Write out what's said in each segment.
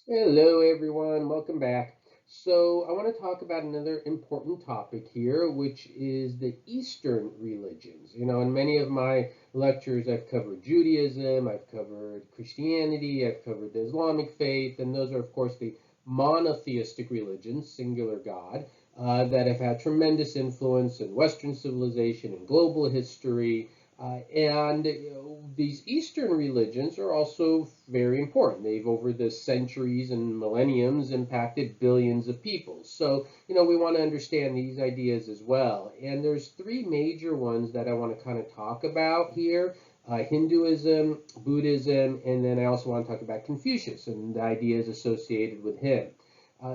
Hello, everyone. Welcome back. So, I want to talk about another important topic here, which is the Eastern religions. In many of my lectures, I've covered Judaism, I've covered Christianity, I've covered the Islamic faith, and those are, of course, the monotheistic religions, singular God, that have had tremendous influence in Western civilization and global history. And these Eastern religions are also very important. They've, over the centuries and millenniums, impacted billions of people. So, we want to understand these ideas as well. And there's three major ones that I want to kind of talk about here. Hinduism, Buddhism, and then I also want to talk about Confucius and the ideas associated with him.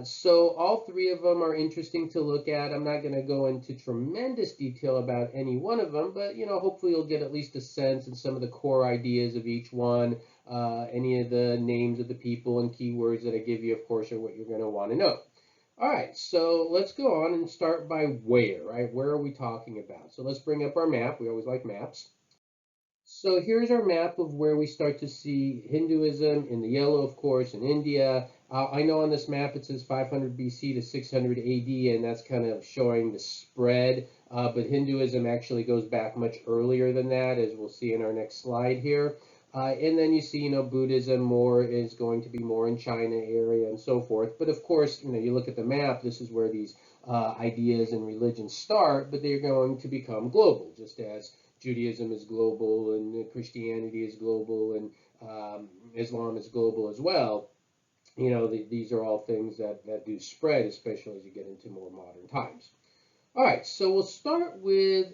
So all three of them are interesting to look at. I'm not going to go into tremendous detail about any one of them, but hopefully you'll get at least a sense and some of the core ideas of each one. Any of the names of the people and keywords that I give you, of course, are what you're going to want to know. All right, so let's go on and start by where, right? Where are we talking about? So let's bring up our map. We always like maps. So here's our map of where we start to see Hinduism in the yellow, of course, in India. I know on this map it says 500 BC to 600 AD, and that's kind of showing the spread. But Hinduism actually goes back much earlier than that, as we'll see in our next slide here. And then you see, Buddhism more is going to be more in China area and so forth. But of course, you look at the map, this is where these ideas and religions start, but they're going to become global, just as Judaism is global and Christianity is global and Islam is global as well. These are all things that do spread, especially as you get into more modern times. All right, so we'll start with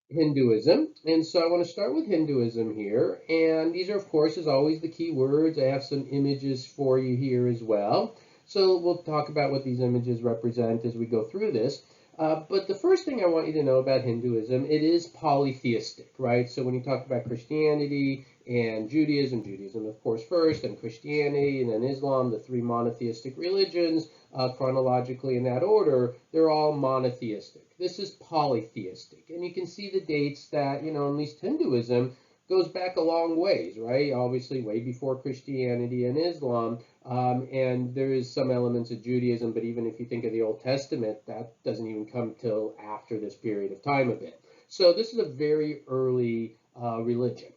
Hinduism. And so I want to start with Hinduism here. And these are, of course, as always, the key words. I have some images for you here as well. So we'll talk about what these images represent as we go through this. But the first thing I want you to know about Hinduism, it is polytheistic, right? So when you talk about Christianity and Judaism, of course, first, and Christianity, and then Islam, the three monotheistic religions, chronologically in that order, they're all monotheistic. This is polytheistic. And you can see the dates that, at least Hinduism goes back a long ways, right? Obviously, way before Christianity and Islam. And there is some elements of Judaism, but even if you think of the Old Testament, that doesn't even come till after this period of time a bit. So this is a very early religion.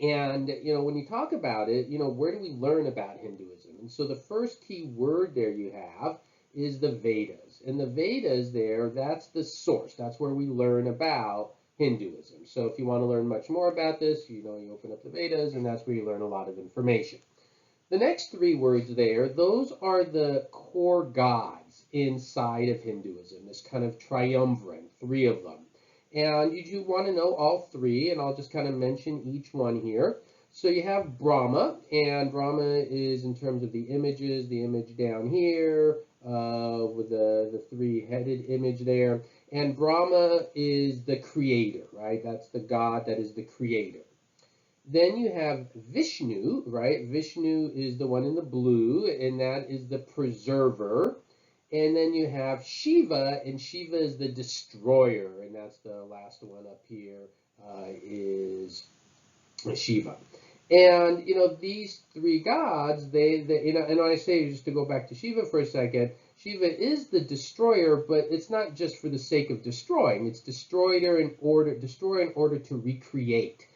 And, when you talk about it, where do we learn about Hinduism? And so the first key word there you have is the Vedas. And the Vedas there, that's the source. That's where we learn about Hinduism. So if you want to learn much more about this, you open up the Vedas, and that's where you learn a lot of information. The next three words there, those are the core gods inside of Hinduism, this kind of triumvirate, three of them. And you do want to know all three, and I'll just kind of mention each one here. So you have Brahma, and Brahma is in terms of the images, the image down here with the three-headed image there. And Brahma is the creator, right? That's the god that is the creator. Then you have Vishnu, right? Vishnu is the one in the blue, and that is the preserver. And then you have Shiva, and Shiva is the destroyer, and that's the last one up here is Shiva. And these three gods, and when I say, just to go back to Shiva for a second, Shiva is the destroyer, but it's not just for the sake of destroying. It's destroy in order to recreate.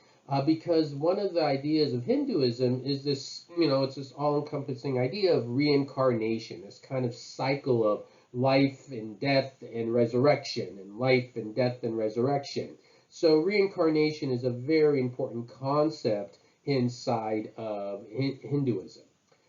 Because one of the ideas of Hinduism is this, it's this all-encompassing idea of reincarnation, this kind of cycle of life and death and resurrection, and life and death and resurrection. So reincarnation is a very important concept inside of Hinduism.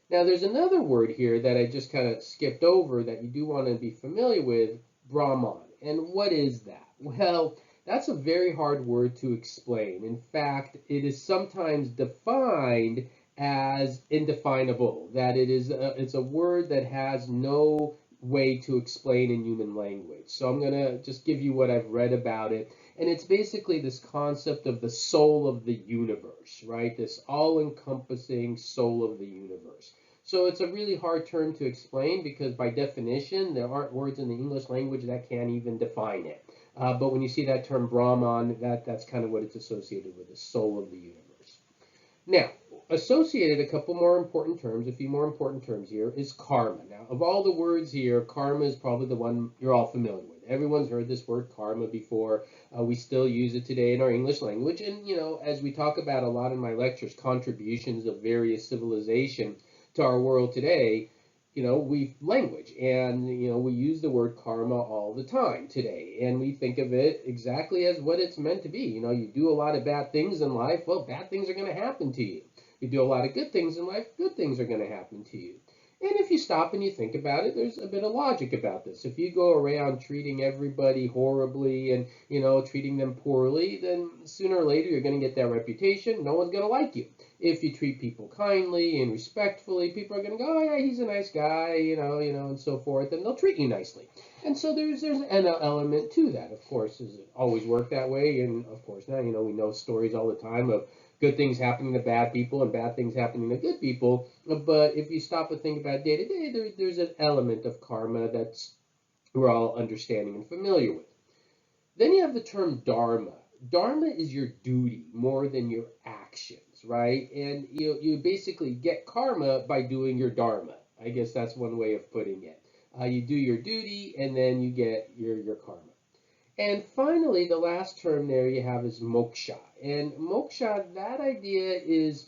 Now, there's another word here that I just kind of skipped over that you do want to be familiar with, Brahman. And what is that? Well, that's a very hard word to explain. In fact, it is sometimes defined as indefinable, that it's a word that has no way to explain in human language. So I'm going to just give you what I've read about it. And it's basically this concept of the soul of the universe, right? This all-encompassing soul of the universe. So it's a really hard term to explain because by definition, there aren't words in the English language that can't even define it. But when you see that term Brahman, that's kind of what it's associated with, the soul of the universe. Now, associated, a couple more important terms, a few more important terms here, is karma. Now, of all the words here, karma is probably the one you're all familiar with. Everyone's heard this word karma before. We still use it today in our English language. And, as we talk about a lot in my lectures, contributions of various civilization to our world today, we language and we use the word karma all the time today, and we think of it exactly as what it's meant to be. You do a lot of bad things in life, well, bad things are going to happen to you. You do a lot of good things in life, good things are going to happen to you. And if you stop and you think about it, there's a bit of logic about this. If you go around treating everybody horribly and, treating them poorly, then sooner or later you're going to get that reputation. No one's going to like you. If you treat people kindly and respectfully, people are going to go, oh yeah, he's a nice guy, and so forth, and they'll treat you nicely. And so there's an element to that. Of course, does it always work that way? And of course not. We know stories all the time of good things happening to bad people and bad things happening to good people. But if you stop and think about day to day, there's an element of karma that's we're all understanding and familiar with. Then you have the term dharma. Dharma is your duty more than your actions, right? And you basically get karma by doing your dharma. I guess that's one way of putting it. You do your duty and then you get your karma. And finally, the last term there you have is moksha. And moksha, that idea is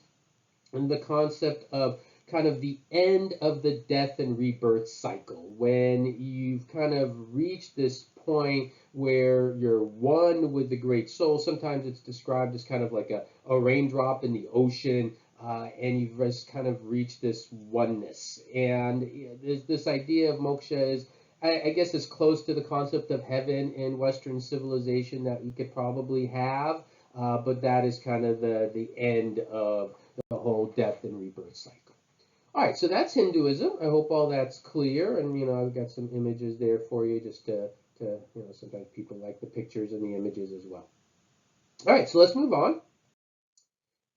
the concept of kind of the end of the death and rebirth cycle, when you've kind of reached this point where you're one with the great soul. Sometimes it's described as kind of like a raindrop in the ocean, and you've just kind of reached this oneness. And this idea of moksha is, I guess, as close to the concept of heaven in Western civilization that you could probably have, but that is kind of the end of the whole death and rebirth cycle. All right, so that's Hinduism. I hope all that's clear, and I've got some images there for you just to sometimes people like the pictures and the images as well. All right, so let's move on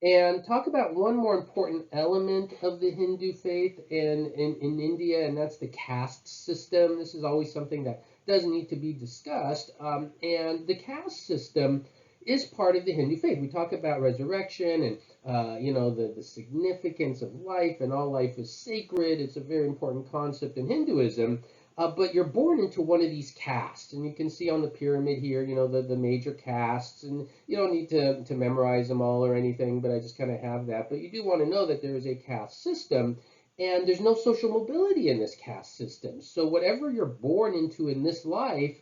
and talk about one more important element of the Hindu faith in India, and that's the caste system. This is always something that does need to be discussed, and the caste system is part of the Hindu faith. We talk about resurrection and the significance of life, and all life is sacred. It's a very important concept in Hinduism. But you're born into one of these castes, and you can see on the pyramid here, the major castes, and you don't need to memorize them all or anything, but I just kind of have that. But you do want to know that there is a caste system, and there's no social mobility in this caste system. So whatever you're born into in this life,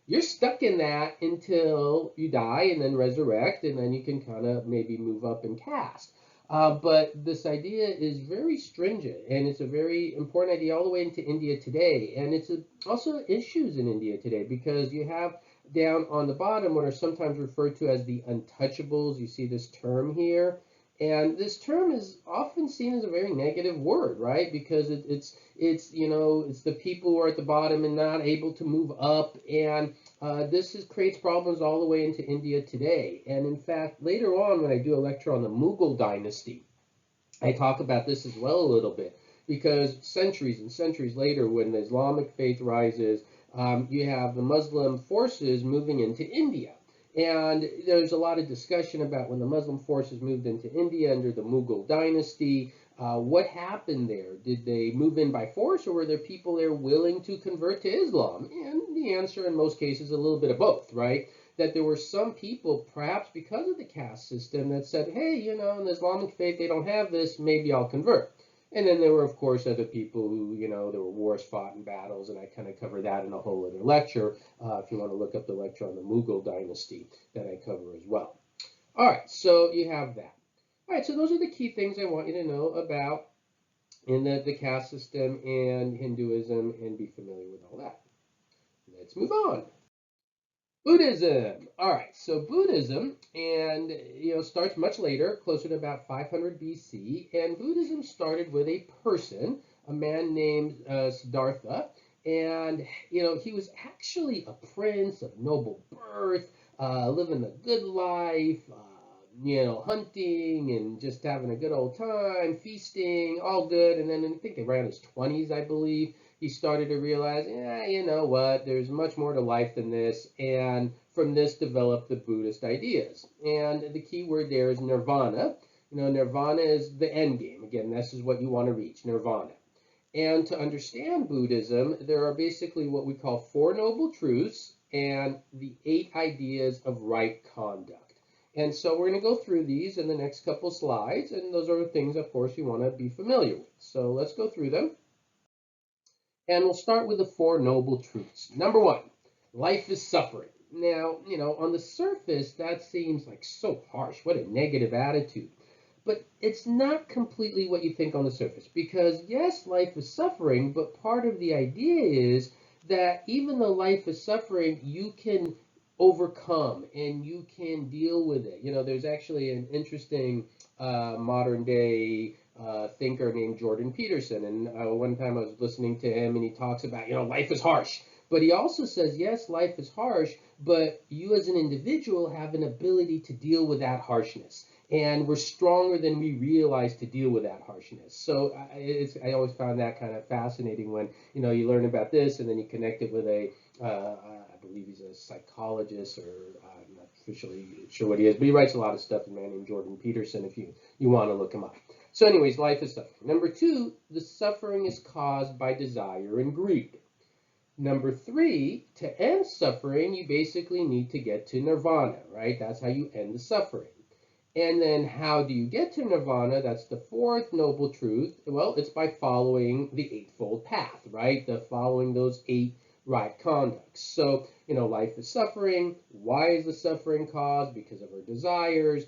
you're stuck in that until you die and then resurrect, and then you can kind of maybe move up in caste. But this idea is very stringent, and it's a very important idea all the way into India today. And it's also issues in India today, because you have down on the bottom what are sometimes referred to as the untouchables. You see this term here. And this term is often seen as a very negative word, right? Because it's the people who are at the bottom and not able to move up, and this creates problems all the way into India today. And in fact, later on when I do a lecture on the Mughal dynasty, I talk about this as well a little bit, because centuries and centuries later, when the Islamic faith rises, you have the Muslim forces moving into India. And there's a lot of discussion about when the Muslim forces moved into India under the Mughal dynasty, what happened there? Did they move in by force, or were there people there willing to convert to Islam? And the answer in most cases is a little bit of both, right? That there were some people, perhaps because of the caste system, that said, hey, in the Islamic faith, they don't have this, maybe I'll convert. And then there were, of course, other people who, there were wars fought and battles, and I kind of cover that in a whole other lecture, if you want to look up the lecture on the Mughal dynasty that I cover as well. All right, so you have that. All right, so those are the key things I want you to know about in the caste system and Hinduism, and be familiar with all that. Let's move on. Buddhism. All right, so Buddhism, and starts much later, closer to about 500 BC, and Buddhism started with a person, a man named Siddhartha, and he was actually a prince of noble birth, living a good life, hunting and just having a good old time, feasting, all good. And then I think around his 20s, I believe, he started to realize, yeah, you know what, there's much more to life than this. And from this developed the Buddhist ideas. And the key word there is nirvana. Nirvana is the end game. Again, this is what you want to reach, nirvana. And to understand Buddhism, there are basically what we call Four Noble Truths and the 8 ideas of right conduct. And so we're going to go through these in the next couple slides, and those are things, of course, you want to be familiar with. So let's go through them. And we'll start with the Four Noble Truths. Number 1, life is suffering. Now, on the surface, that seems like so harsh. What a negative attitude. But it's not completely what you think on the surface, because yes, life is suffering, but part of the idea is that even though life is suffering, you can overcome and you can deal with it. There's actually an interesting modern day thinker named Jordan Peterson, and one time I was listening to him, and he talks about, life is harsh. But he also says, yes, life is harsh, but you as an individual have an ability to deal with that harshness. And we're stronger than we realize to deal with that harshness. So I always found that kind of fascinating when, you learn about this and then you connect it with I believe he's a psychologist, or I'm not officially sure what he is, but he writes a lot of stuff, a man named Jordan Peterson, if you want to look him up. So anyways, life is suffering. Number 2, the suffering is caused by desire and greed. Number 3, to end suffering, you basically need to get to nirvana, right? That's how you end the suffering. And then how do you get to nirvana? That's the 4th noble truth. Well, it's by following the Eightfold Path, right? Following those 8 right conducts. So, life is suffering. Why is the suffering caused? Because of our desires.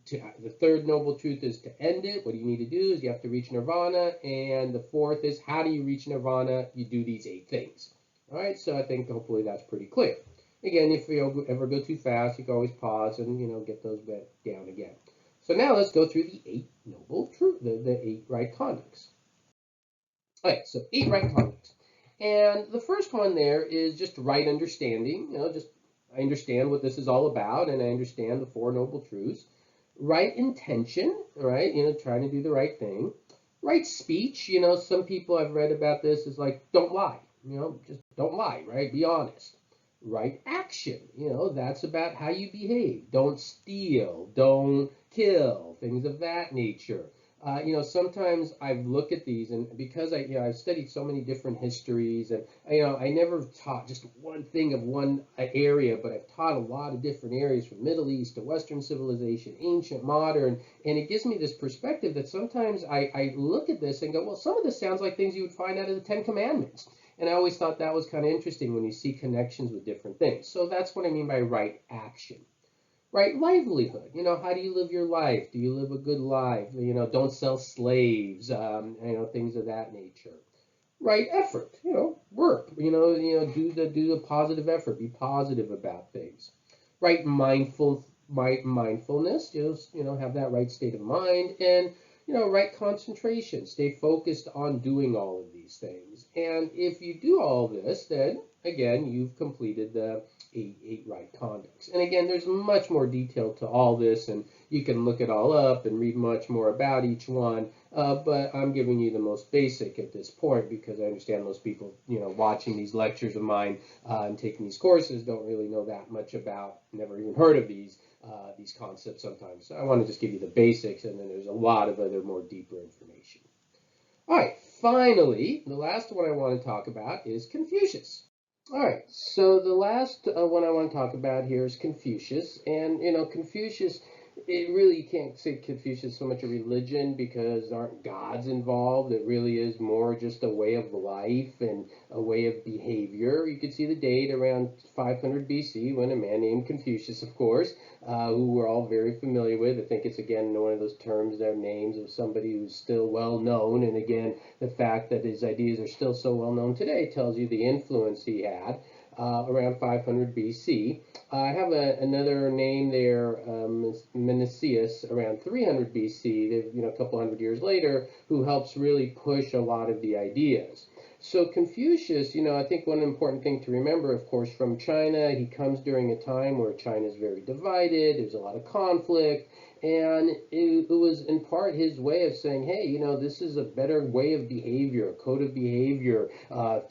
The 3rd noble truth is to end it. What do you need to do is you have to reach nirvana. And the 4th is, how do you reach nirvana? You do these 8 things. All right, so I think hopefully that's pretty clear. Again, if you ever go too fast, you can always pause and, get those back down again. So now let's go through the 8 noble truths, the 8 right conducts. All right, so 8 right conducts. And the first one there is just right understanding. Just I understand what this is all about, and I understand the 4 noble truths. Right intention, right? Trying to do the right thing. Right speech. Some people I've read about this is like, don't lie. Just don't lie, right? Be honest. Right action, that's about how you behave. Don't steal, don't kill, things of that nature. Sometimes I've looked at these, and because I've studied so many different histories, and I never taught just one thing of one area, but I've taught a lot of different areas, from Middle East to Western civilization, ancient, modern, and it gives me this perspective that sometimes I look at this and go, well, some of this sounds like things you would find out of the 10 Commandments. And I always thought that was kind of interesting when you see connections with different things. So that's what I mean by right action. Right livelihood. How do you live your life? Do you live a good life? Don't sell slaves, things of that nature. Right effort. Work. Do the positive effort. Be positive about things. Right mindfulness. Have that right state of mind. And right concentration. Stay focused on doing all of these things. And if you do all this, then again, you've completed the 8 right conducts. And again, there's much more detail to all this, and you can look it all up and read much more about each one. But I'm giving you the most basic at this point, because I understand most people, watching these lectures of mine and taking these courses don't really know that much about, never even heard of these concepts sometimes. So I want to just give you the basics, and then there's a lot of other more deeper information. All right, finally, the last one I want to talk about is Confucius. All right, so the last one I want to talk about here is Confucius. And, Confucius, it really, you can't say Confucius is so much a religion, because there aren't gods involved. It really is more just a way of life and a way of behavior. You can see the date around 500 BC, when a man named Confucius, of course, who we're all very familiar with. I think it's, again, one of those terms, their names of somebody who's still well known. And again, the fact that his ideas are still so well known today tells you the influence he had. Around 500 BC. I have another name there, Mencius, around 300 BC, a couple hundred years later, who helps really push a lot of the ideas. So Confucius, I think one important thing to remember, of course, from China, he comes during a time where China is very divided, there's a lot of conflict, And it was in part his way of saying, hey, this is a better way of behavior, a code of behavior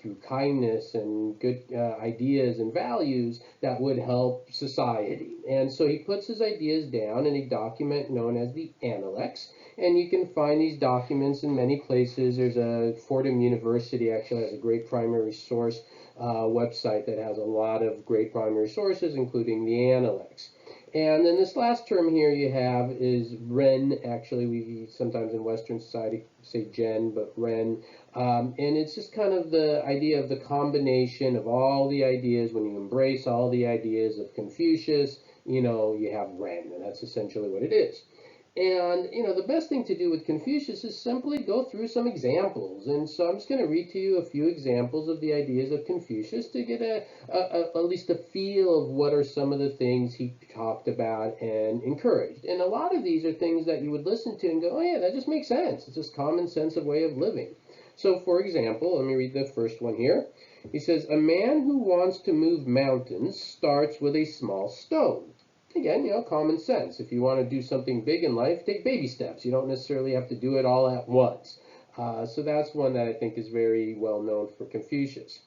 through kindness and good ideas and values that would help society. And so he puts his ideas down in a document known as the Analects. And you can find these documents in many places. There's a Fordham University actually has a great primary source website that has a lot of great primary sources, including the Analects. And then this last term here you have is Ren. Actually, we sometimes in Western society say Gen, but Ren. And it's just kind of the idea of the combination of all the ideas. When you embrace all the ideas of Confucius, you have Ren, and that's essentially what it is. And, the best thing to do with Confucius is simply go through some examples. And so I'm just going to read to you a few examples of the ideas of Confucius to get at least a feel of what are some of the things he talked about and encouraged. And a lot of these are things that you would listen to and go, oh yeah, that just makes sense. It's just common sense of way of living. So for example, let me read the first one here. He says, a man who wants to move mountains starts with a small stone. Again, common sense. If you want to do something big in life, take baby steps. You don't necessarily have to do it all at once. So that's one that I think is very well known for Confucius.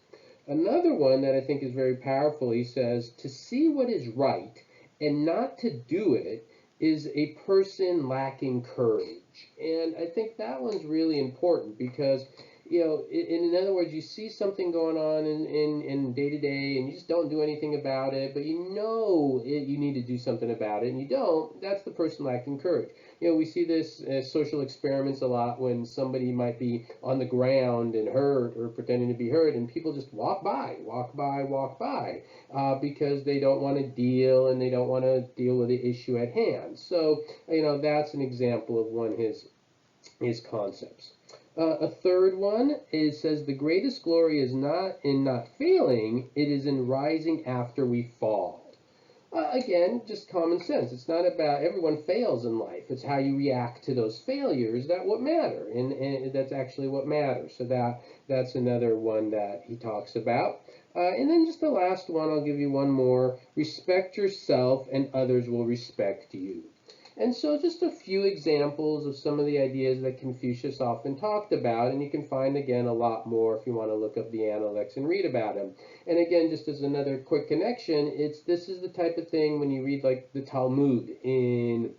Another one that I think is very powerful, he says, to see what is right and not to do it is a person lacking courage. And I think that one's really important because in other words, you see something going on in day to day, and you just don't do anything about it, but you need to do something about it, and you don't. That's the person lacking courage. We see this as social experiments a lot when somebody might be on the ground and hurt or pretending to be hurt, and people just walk by, because they don't want to deal and they don't want to deal with the issue at hand. So, that's an example of one of his concepts. A third one says the greatest glory is not in not failing, it is in rising after we fall. Again, just common sense. It's not about everyone fails in life. It's how you react to those failures that what matter, and that's actually what matters. So that's another one that he talks about. And then just the last one, I'll give you one more. Respect yourself, and others will respect you. And so just a few examples of some of the ideas that Confucius often talked about, and you can find again a lot more if you want to look up the Analects and read about them. And again, just as another quick connection, this is the type of thing when you read like the Talmud in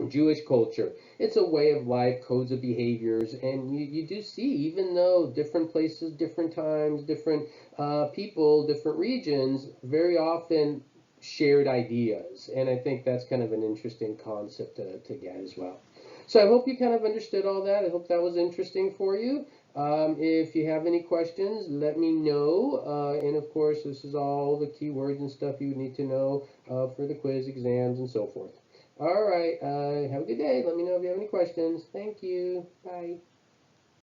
Jewish culture. It's a way of life, codes of behaviors, and you do see, even though different places, different times, different people, different regions, very often shared ideas. And I think that's kind of an interesting concept to get as well. So I hope you kind of understood all that. I hope that was interesting for you. If you have any questions, let me know. And of course, this is all the keywords and stuff you would need to know for the quiz, exams, and so forth. All right. Have a good day. Let me know if you have any questions. Thank you. Bye.